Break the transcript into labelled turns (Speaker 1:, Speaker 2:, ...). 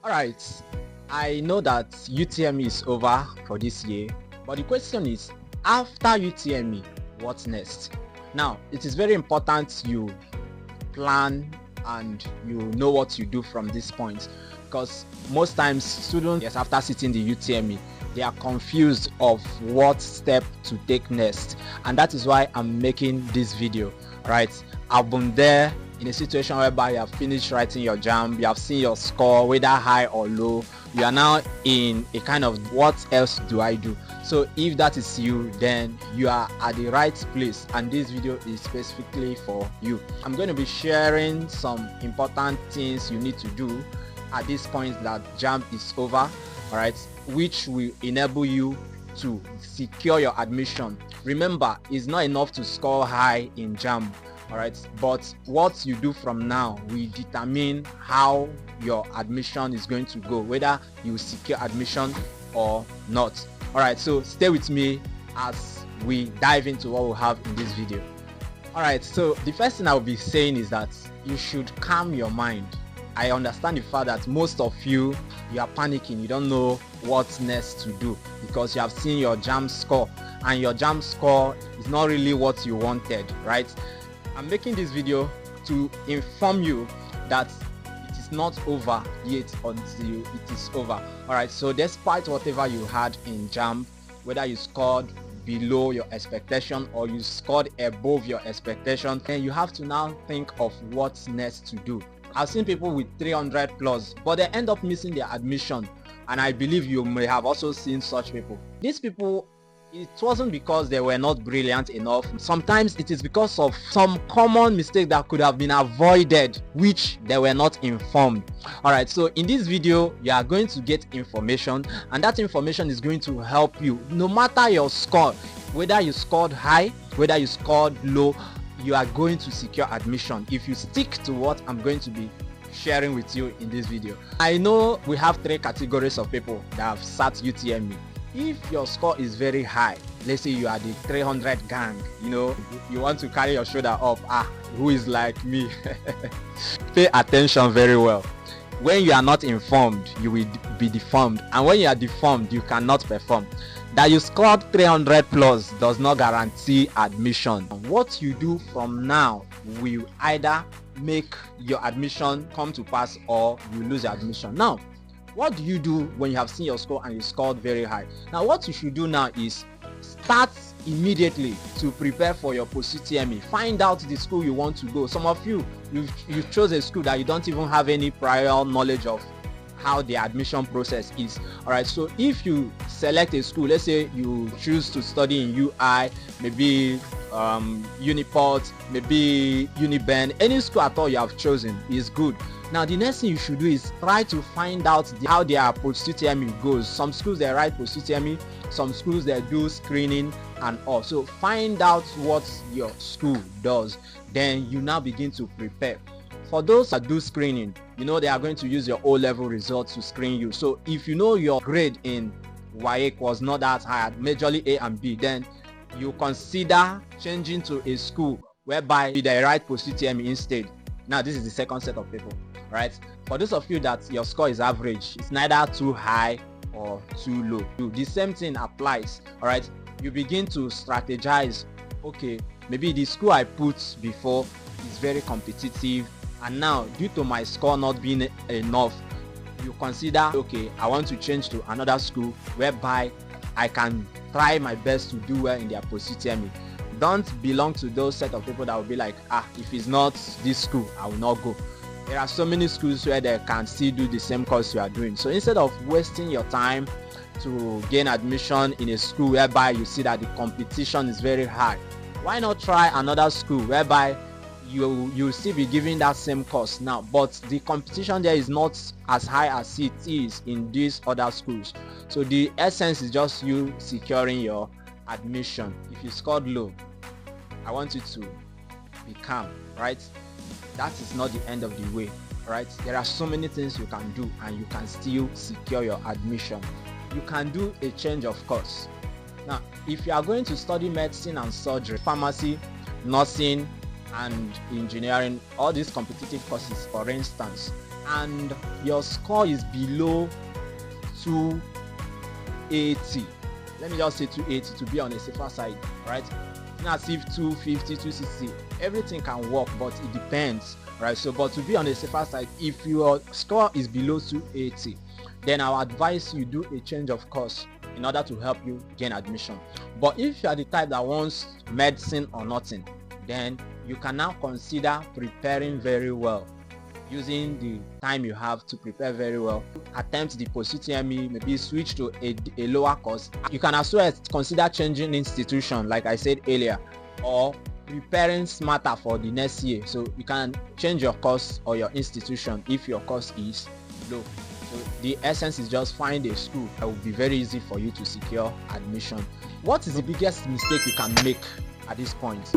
Speaker 1: All right, I know that UTME is over for this year, but the question is, after UTME, what's next? Now, it is very important you plan and you know what you do from this point, because most times students, yes, after sitting the UTME, they are confused of what step to take next, and that is why I'm making this video. Right, I've been there in a situation whereby you have finished writing your JAMB, you have seen your score whether high or low, you are now in a kind of what else do I do. So if that is you, then you are at the right place, and this video is specifically for you. I'm going to be sharing some important things you need to do at this point that JAMB is over, all right, which will enable you to secure your admission. Remember, it's not enough to score high in JAMB, all right, but what you do from now will determine how your admission is going to go, whether you secure admission or not. All right, so stay with me as we dive into what we'll have in this video. All right, so the first thing I'll be saying is that you should calm your mind. I understand the fact that most of you are panicking, you don't know what's next to do because you have seen your JAMB score, and your JAMB score is not really what you wanted, right? I'm making this video to inform you that it is not over yet until it is over. All right, so despite whatever you had in JAMB, whether you scored below your expectation or you scored above your expectation, then you have to now think of what's next to do. I've seen people with 300 plus, but they end up missing their admission, and I believe you may have also seen such people. These people, it wasn't because they were not brilliant enough. Sometimes it is because of some common mistake that could have been avoided, which they were not informed. All right, so in this video you are going to get information, and that information is going to help you no matter your score, whether you scored high, whether you scored low, you are going to secure admission if you stick to what I'm going to be sharing with you in this video. I know we have three categories of people that have sat UTME. If your score is very high, let's say you are the 300 gang, you know, you want to carry your shoulder up, who is like me? Pay attention very well. When you are not informed, you will be deformed, and when you are deformed, you cannot perform. That you scored 300 plus does not guarantee admission. What you do from now will either make your admission come to pass or you lose your admission. Now, what do you do when you have seen your score and you scored very high? Now, what you should do now is start immediately to prepare for your post-UTME. Find out the school you want to go. Some of you, you've chose a school that you don't even have any prior knowledge of how the admission process is. All right, so if you select a school, let's say you choose to study in UI, maybe Uniport, maybe Uniben, any school at all you have chosen is good. Now the next thing you should do is try to find out how their post-UTME goes. Some schools they write post-UTME, some schools they do screening and all. So find out what your school does, then you now begin to prepare. For those that do screening, you know they are going to use your O-level results to screen you. So if you know your grade in WAEC was not that high, majorly A and B, then you consider changing to a school whereby they write post-UTME instead. Now this is the second set of people, right? For those of you that your score is average, it's neither too high or too low. The same thing applies, all right? You begin to strategize. Okay, maybe the school I put before is very competitive, and now due to my score not being enough, you consider, okay, I want to change to another school whereby I can try my best to do well in their post-UTME. Don't belong to those set of people that will be like, if it's not this school, I will not go. There are so many schools where they can still do the same course you are doing. So instead of wasting your time to gain admission in a school whereby you see that the competition is very high, why not try another school whereby you'll still be giving that same course now, but the competition there is not as high as it is in these other schools. So the essence is just you securing your admission. If you scored low, I want you to be calm, right? That is not the end of the way, right? There are so many things you can do and you can still secure your admission. You can do a change of course. Now, if you are going to study medicine and surgery, pharmacy, nursing and engineering, all these competitive courses, for instance, and your score is below 280, let me just say 280 to be on the safer side, right? Not as if 250, 260, everything can work, but it depends, right? So but to be on the safer side, if your score is below 280, then I'll advise you do a change of course in order to help you gain admission. But if you are the type that wants medicine or nothing, then you can now consider preparing very well, using the time you have to prepare very well. Attempt the post UTME, maybe switch to a lower course. You can as well consider changing institution, like I said earlier, or preparing smarter for the next year. So you can change your course or your institution if your course is low. So the essence is just find a school that will be very easy for you to secure admission. What is the biggest mistake you can make at this point?